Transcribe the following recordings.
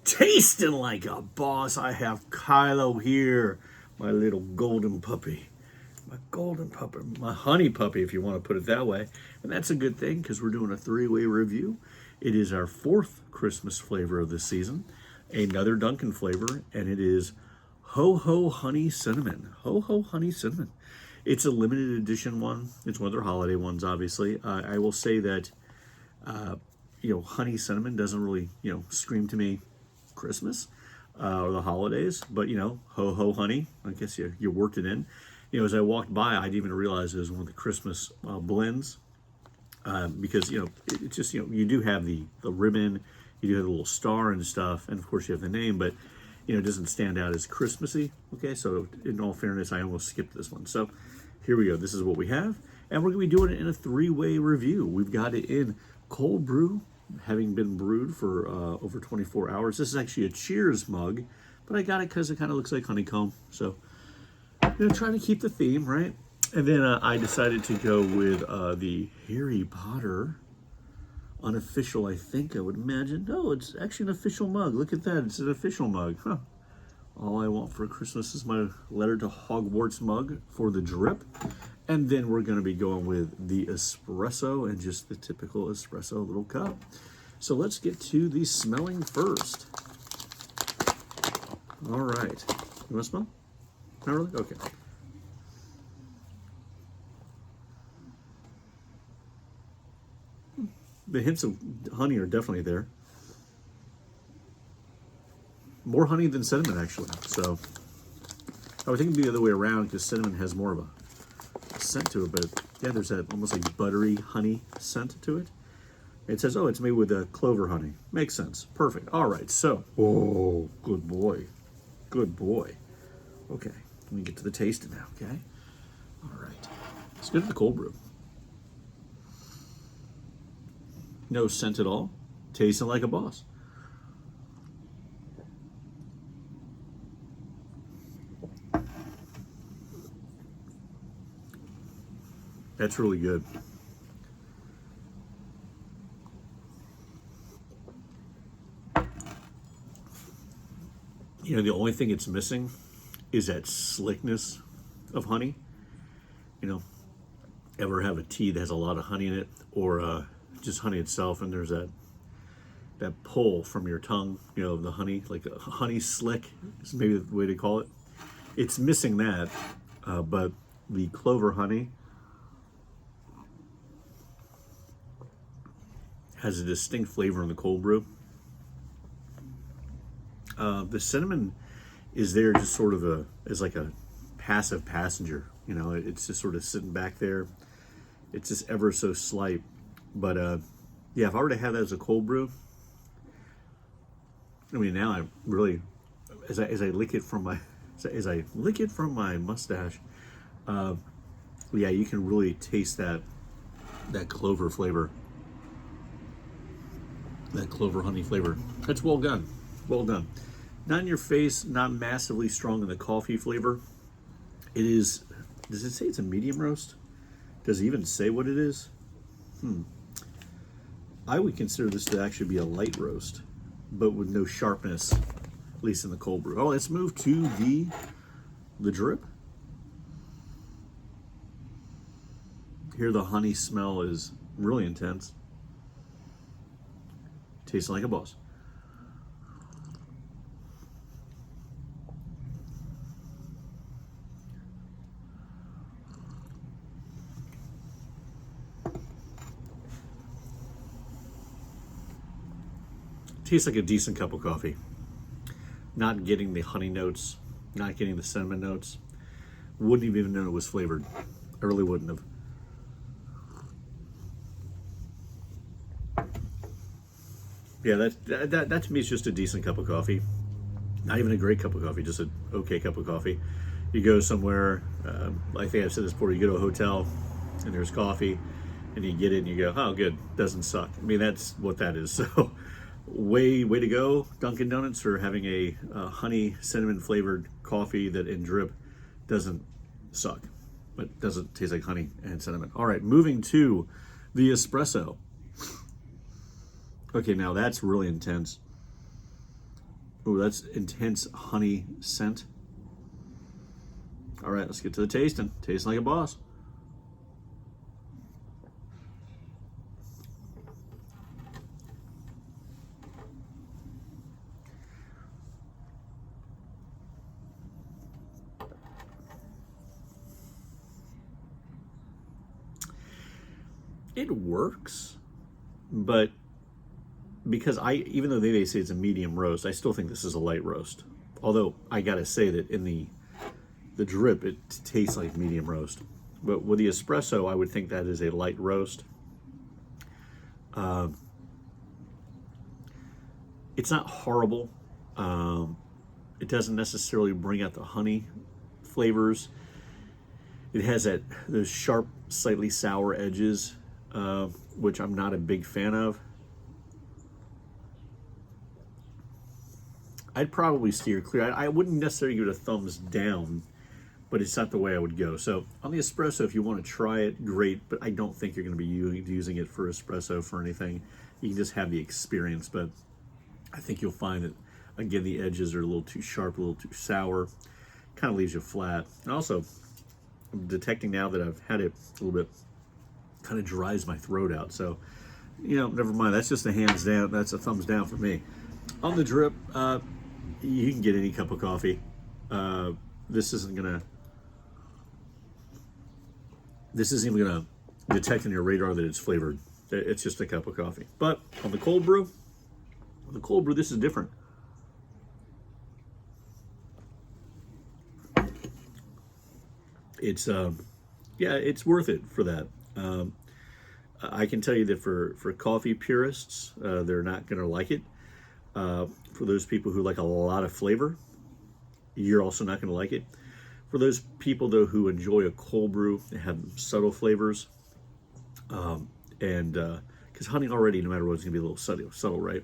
Tasting like a boss. I have Kylo here, my little golden puppy. My golden puppy, my honey puppy, if you want to put it that way. And that's a good thing because we're doing a three-way review. It is our fourth Christmas flavor of this season, another Dunkin' flavor, and it is Ho Ho Honey Cinnamon. Ho Ho Honey Cinnamon. It's a limited edition one. It's one of their holiday ones, obviously. I will say that, honey cinnamon doesn't really, scream to me Christmas or the holidays, but ho ho honey, I guess you worked it in. As I walked by, I didn't even realize it was one of the Christmas blends, because it's just you do have the ribbon, you do have the little star and stuff, and of course you have the name, but it doesn't stand out as Christmassy. Okay, so in all fairness, I almost skipped this one. So here we go. This is what we have, and we're gonna be doing it in a three-way review. We've got it in cold brew, having been brewed for over 24 hours. This is actually a Cheers mug, but I got it because it kind of looks like honeycomb. So, trying to keep the theme, right? And then I decided to go with the Harry Potter unofficial, I think I would imagine. No, it's actually an official mug. Look at that. It's an official mug. Huh. All I want for Christmas is my letter to Hogwarts mug for the drip. And then we're going to be going with the espresso and just the typical espresso little cup. So let's get to the smelling first. All right. You want to smell? Not really? Okay. The hints of honey are definitely there. More honey than cinnamon, actually. So I would think it'd be the other way around because cinnamon has more of a scent to it, but yeah, there's that almost like buttery honey scent to it. It says, oh, it's made with clover honey. Makes sense. Perfect. All right, so, oh, good boy. Good boy. Okay, let me get to the tasting now, okay? All right, let's go to the cold brew. No scent at all. Tasting like a boss. That's really good. The only thing it's missing is that slickness of honey. Ever have a tea that has a lot of honey in it, or just honey itself, and there's that pull from your tongue, the honey, like a honey slick is maybe the way to call it. It's missing that, but the clover honey has a distinct flavor in the cold brew. The cinnamon is there just sort of as like a passive passenger. It's just sort of sitting back there. It's just ever so slight. But yeah, if I were to have that as a cold brew, now I really, as I lick it from my mustache, yeah, you can really taste that clover flavor. That clover honey flavor. That's well done. Well done. Not in your face, not massively strong in the coffee flavor. It is, does it say it's a medium roast? Does it even say what it is? I would consider this to actually be a light roast, but with no sharpness, at least in the cold brew. Oh, let's move to the drip. Here the honey smell is really intense. Tasting like a boss. Tastes like a decent cup of coffee. Not getting the honey notes, not getting the cinnamon notes. Wouldn't have even known it was flavored. I really wouldn't have. Yeah, that to me is just a decent cup of coffee. Not even a great cup of coffee, just an okay cup of coffee. You go somewhere, I think I've said this before, you go to a hotel and there's coffee and you get it and you go, oh, good, doesn't suck. That's what that is. So way to go, Dunkin' Donuts, for having a honey cinnamon flavored coffee that in drip doesn't suck, but doesn't taste like honey and cinnamon. All right, moving to the espresso. Okay, now that's really intense. Oh, that's intense honey scent. All right, let's get to the tasting. Tasting like a boss. It works, but because even though they say it's a medium roast, I still think this is a light roast. Although I gotta say that in the drip, it tastes like medium roast. But with the espresso, I would think that is a light roast. It's not horrible. It doesn't necessarily bring out the honey flavors. It has those sharp, slightly sour edges, which I'm not a big fan of. I'd probably steer clear. I wouldn't necessarily give it a thumbs down, but it's not the way I would go. So on the espresso, if you want to try it, great, but I don't think you're going to be using it for espresso for anything. You can just have the experience, but I think you'll find that, again, the edges are a little too sharp, a little too sour. Kind of leaves you flat. And also, I'm detecting now that I've had it a little bit, kind of dries my throat out. So, never mind. That's just a hands down. That's a thumbs down for me. On the drip, you can get any cup of coffee. This isn't even gonna detect on your radar that it's flavored. It's just a cup of coffee. But on the cold brew, this is different. It's it's worth it for that. I can tell you that for coffee purists, they're not gonna like it. For those people who like a lot of flavor, you're also not going to like it. For those people, though, who enjoy a cold brew and have subtle flavors, because honey already, no matter what, is going to be a little subtle, right?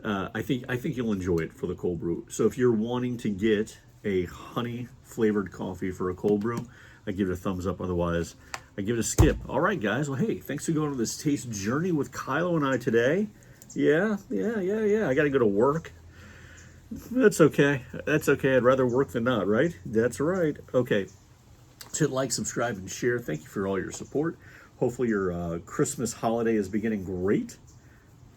I think you'll enjoy it for the cold brew. So if you're wanting to get a honey flavored coffee for a cold brew, I give it a thumbs up. Otherwise, I give it a skip. All right, guys. Well, hey, thanks for going on this taste journey with Kylo and I today. Yeah. I got to go to work. That's okay. I'd rather work than not, right? That's right. Okay. So hit like, subscribe, and share. Thank you for all your support. Hopefully your Christmas holiday is beginning great.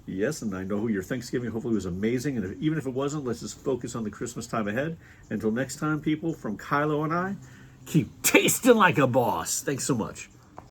Yes, and I know your Thanksgiving hopefully was amazing. And even if it wasn't, let's just focus on the Christmas time ahead. Until next time, people, from Kylo and I, keep tasting like a boss. Thanks so much.